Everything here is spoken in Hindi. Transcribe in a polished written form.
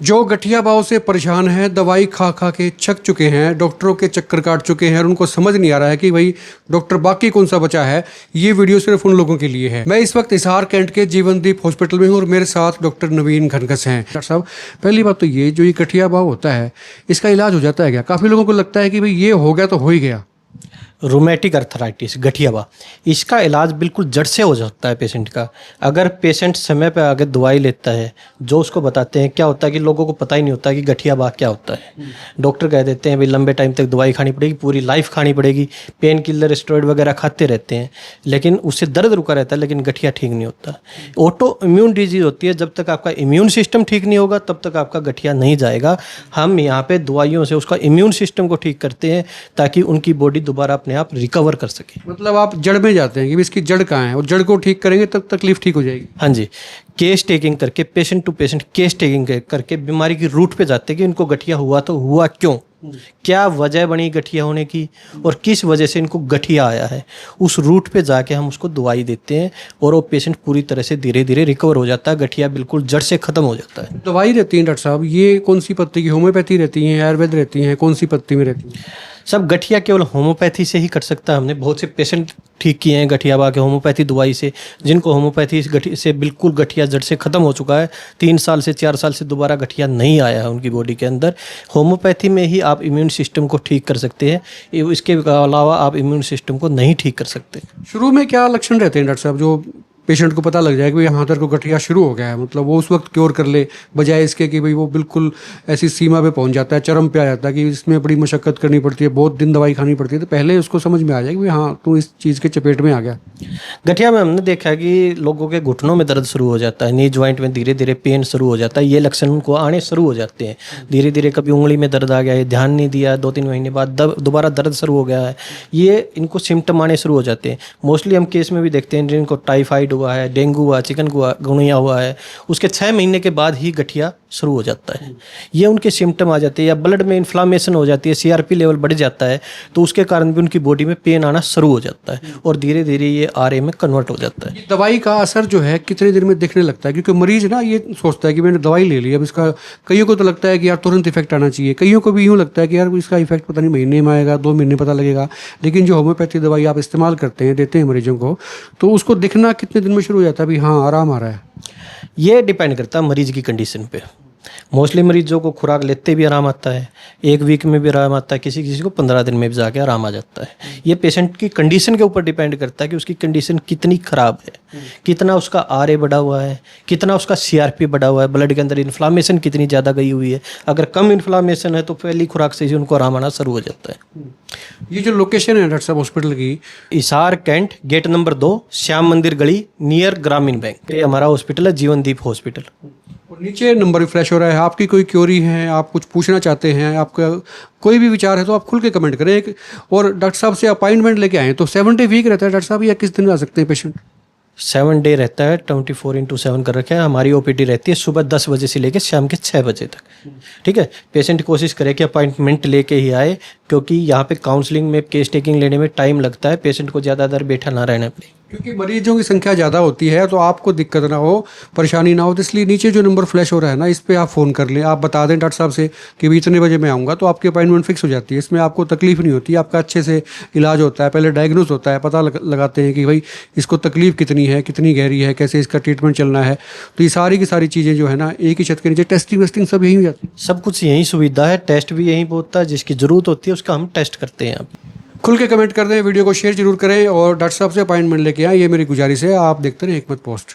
जो गठिया भाव से परेशान हैं, दवाई खा खा के थक चुके हैं, डॉक्टरों के चक्कर काट चुके हैं और उनको समझ नहीं आ रहा है कि भाई डॉक्टर बाकी कौन सा बचा है, ये वीडियो सिर्फ उन लोगों के लिए है। मैं इस वक्त हिसार कैंट के जीवनदीप हॉस्पिटल में हूँ और मेरे साथ डॉक्टर नवीन घनघस हैं। डॉक्टर साहब, पहली बात तो ये जो ये गठिया भाव होता है, इसका इलाज हो जाता है क्या? काफ़ी लोगों को लगता है कि भाई ये हो गया तो हो ही गया। रोमेटिक अर्थराइटिस गठियावा, इसका इलाज बिल्कुल जड़ से हो सकता है पेशेंट का, अगर पेशेंट समय पर आगे दवाई लेता है। जो उसको बताते हैं, क्या होता है कि लोगों को पता ही नहीं होता कि गठियावा क्या होता है। डॉक्टर कह देते हैं भाई लंबे टाइम तक दवाई खानी पड़ेगी, पूरी लाइफ खानी पड़ेगी, पेन किलर स्टेरॉइड वगैरह खाते रहते हैं, लेकिन उससे दर्द रुका रहता है, लेकिन गठिया ठीक नहीं होता। ऑटो इम्यून डिजीज होती है, जब तक आपका इम्यून सिस्टम ठीक नहीं होगा तब तक आपका गठिया नहीं जाएगा। हम यहाँ पे दवाइयों से उसका इम्यून सिस्टम को ठीक करते हैं ताकि उनकी बॉडी दोबारा अपने आप रिकवर कर सके। मतलब आप जड़ में जाते हैं कि इसकी जड़ कहाँ है और जड़ को ठीक करेंगे तब तकलीफ ठीक हो जाएगी। हाँ जी, केस टेकिंग करके, patient to patient case taking करके बीमारी की रूट पे जाते हैं कि इनको गठिया हुआ तो हुआ क्यों, क्या वजह बनी गठिया होने की और किस वजह से इनको गठिया आया है। उस रूट पे जाके हम उसको दवाई देते हैं और वो पेशेंट पूरी तरह से धीरे धीरे रिकवर हो जाता है, गठिया बिल्कुल जड़ से खत्म हो जाता है। दवाई रहती है डॉक्टर साहब, ये कौन सी पत्ती की? होम्योपैथी रहती है, आयुर्वेद रहती है, कौन सी पत्ती में रहती है? सब गठिया केवल होम्योपैथी से ही कर सकता है। हमने बहुत से पेशेंट ठीक किए हैं गठिया के होम्योपैथी दवाई से, जिनको होम्योपैथी से बिल्कुल गठिया जड़ से ख़त्म हो चुका है। 3 साल से 4 साल से दोबारा गठिया नहीं आया है उनकी बॉडी के अंदर। होम्योपैथी में ही आप इम्यून सिस्टम को ठीक कर सकते हैं, इसके अलावा आप इम्यून सिस्टम को नहीं ठीक कर सकते। शुरू में क्या लक्षण रहते हैं डॉक्टर साहब, जो पेशेंट को पता लग जाए कि भाई यहाँ तक को गठिया शुरू हो गया है, मतलब वो उस वक्त क्योर कर ले, बजाय इसके कि भाई वो बिल्कुल ऐसी सीमा पे पहुँच जाता है, चरम पे आ जाता है कि इसमें बड़ी मशक्कत करनी पड़ती है, बहुत दिन दवाई खानी पड़ती है। तो पहले उसको समझ में आ जाए कि भाई हाँ तू इस चीज़ के चपेट में आ गया। गठिया में हमने देखा है कि लोगों के घुटनों में दर्द शुरू हो जाता है, नी ज्वाइंट में धीरे धीरे पेन शुरू हो जाता है। ये लक्षण उनको आने शुरू हो जाते हैं धीरे धीरे। कभी उंगली में दर्द आ गया है, ध्यान नहीं दिया, 2-3 महीने बाद दोबारा दर्द शुरू हो गया है, ये इनको सिम्टम आने शुरू हो जाते हैं। मोस्टली हम केस में भी देखते हैं जिनको टाइफाइड हुआ है, डेंगू हुआ, चिकनगुनिया हुआ है, उसके 6 महीने के बाद ही गठिया शुरू हो जाता है। ये उनके सिम्टम आ जाते हैं, या ब्लड में इन्फ्लामेशन हो जाती है, सीआरपी लेवल बढ़ जाता है, तो उसके कारण भी उनकी बॉडी में पेन आना शुरू हो जाता है और धीरे धीरे ये आरए में कन्वर्ट हो जाता है। दवाई का असर जो है कितने देर में दिखने लगता है? क्योंकि मरीज ना ये सोचता है कि मैंने दवाई ले ली, अब इसका कईयों को तो लगता है कि यार तुरंत इफेक्ट आना चाहिए, कईयों को भी यूँ लगता है कि यार इसका इफेक्ट पता नहीं महीने में आएगा, 2 महीने पता लगेगा। लेकिन जो होम्योपैथी दवाई आप इस्तेमाल करते हैं, देते हैं मरीजों को, तो उसको दिखना कितने दिन में शुरू हो जाता है भी हाँ आराम आ रहा है? ये डिपेंड करता है मरीज की कंडीशन पे। मोस्टली मरीजों को खुराक लेते भी आराम आता है, 1 वीक में भी आराम आता है, किसी किसी को 15 दिन में भी जाके आराम आ जाता है। ये पेशेंट की कंडीशन के ऊपर डिपेंड करता है कि उसकी कंडीशन कितनी ख़राब है, कितना उसका आरए बढ़ा हुआ है, कितना उसका सीआरपी बढ़ा हुआ है, ब्लड के अंदर इन्फ्लामेशन कितनी ज़्यादा गई हुई है। अगर कम इन्फ्लामेशन है तो पहली खुराक से ही उनको आराम आना शुरू हो जाता है। ये जो लोकेशन है डॉक्टर साहब हॉस्पिटल की, Hisar cantt, gate number 2, Shyam Mandir गली, नियर ग्रामीण बैंक, ये हमारा हॉस्पिटल है, जीवनदीप हॉस्पिटल। और नीचे नंबर भी फ्लैश हो रहा है। आपकी कोई क्योरी है, आप कुछ पूछना चाहते हैं, आपका कोई भी विचार है तो आप खुल के कमेंट करें। और डॉक्टर साहब से अपॉइंटमेंट लेके आएँ तो 7 डे वीक रहता है डॉक्टर साहब, या किस दिन आ सकते हैं पेशेंट? 7 डे रहता है, 24/7 कर रखा है। हमारी ओपीडी रहती है सुबह 10 बजे से लेकर शाम के 6 बजे तक। ठीक है, पेशेंट कोशिश करे कि अपॉइंटमेंट लेके ही आए, क्योंकि यहाँ पे काउंसलिंग में, केस टेकिंग लेने में टाइम लगता है, पेशेंट को ज़्यादा देर बैठा ना रहना पड़े। क्योंकि मरीजों की संख्या ज़्यादा होती है तो आपको दिक्कत ना हो, परेशानी ना हो, तो इसलिए नीचे जो नंबर फ्लैश हो रहा है ना, इस पर आप फ़ोन कर लें, आप बता दें डॉक्टर साहब से कि भी इतने बजे मैं आऊँगा, तो आपकी अपॉइंटमेंट फिक्स हो जाती है। इसमें आपको तकलीफ नहीं होती, आपका अच्छे से इलाज होता है। पहले डायग्नोज होता है, पता लगाते हैं कि भाई इसको तकलीफ कितनी है, कितनी गहरी है, कैसे इसका ट्रीटमेंट चलना है। तो ये सारी की सारी चीज़ें जो है ना एक ही छत के नीचे, टेस्टिंग वेस्टिंग सब यही हो जाती है। सब कुछ यही सुविधा है, टेस्ट भी यहीं होता है, जिसकी ज़रूरत होती है उसका हम टेस्ट करते हैं। खुल के कमेंट कर दें, वीडियो को शेयर जरूर करें और डॉक्टर साहब से अपॉइंटमेंट लेके आएँ, ये मेरी गुजारिश है। आप देखते रहें हिकमत पोस्ट।